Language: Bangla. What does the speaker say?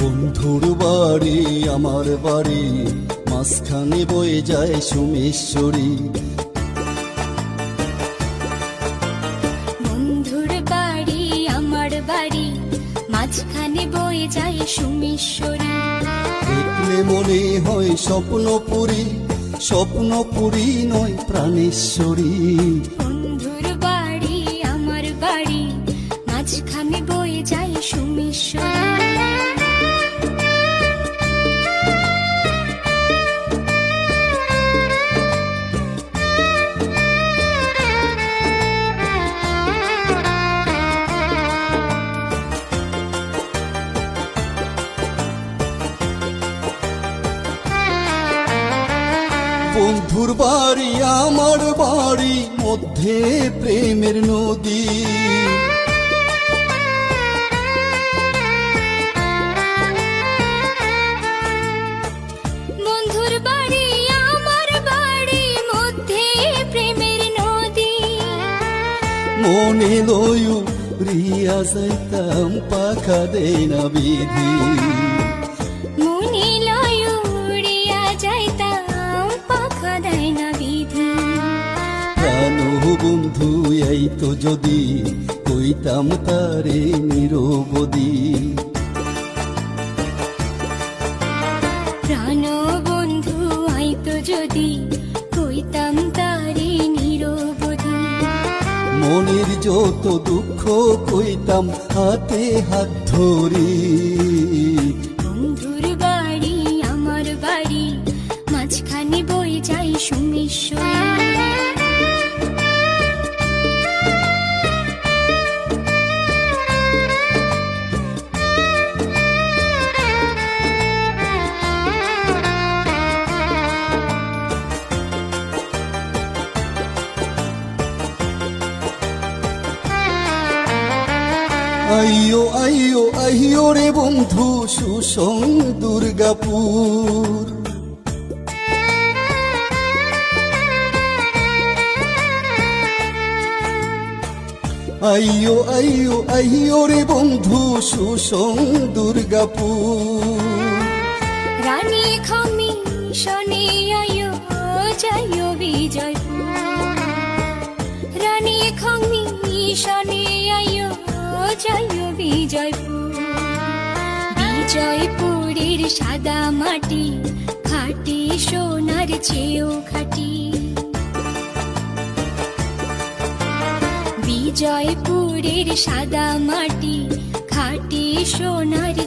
বন্ধুর বাড়ি আমার বাড়ি, মাঝখানে বয়ে যায় সোমেশ্বরী। বন্ধুর বাড়ি আমার বাড়ি, মাঝখানে বয়ে যায় সোমেশ্বরী। দেখলে মনে হয় স্বপ্নপুরী, স্বপ্নপুরী নয় প্রাণেশ্বরী। বন্ধুর বাড়ি আমার বাড়ি, মাঝখানে বয়ে যায় সোমেশ্বরী। বন্ধুর বাড়ি আমার বাড়ি, মধ্যে প্রেমের নদী। বন্ধুর বাড়ি আমার বাড়ি, মধ্যে প্রেমের নদী। মনে লয়ু রিয়া যাইতাম, পাখা দেয় না বিধি। মনে লয় উড়িয়া যাইতাম, পাখা দেয় না বিধি। প্রাণ বন্ধু এই তো যদি, কইতাম তারে নিরবধি। প্রাণ বন্ধু আইতো যদি, কইতাম তারে নিরবধি। মনের যত দুঃখ কইতাম হাতে হাত ধরি। বন্ধুর বাড়ি আমার বাড়ি, মাঝখানে বয়ে যায় সোমেশ্বরী। আইয়ো আইয়ো আইয়ো রে বন্ধু, সুসং দুর্গাপুর। আইয়ো আইয়ো আইয়ো রে বন্ধু, সুসং দুর্গাপুর। রানী খামি শনি আয়ো যাইও বিজয়পুর। রানী খামি শনি আয়ো যাইও বিজয়পুর। বিজয়পুরের সাদা মাটি, খাটি সোনার চেয়েও খাটি। বিজয়পুরের সাদা মাটি, খাটি সোনার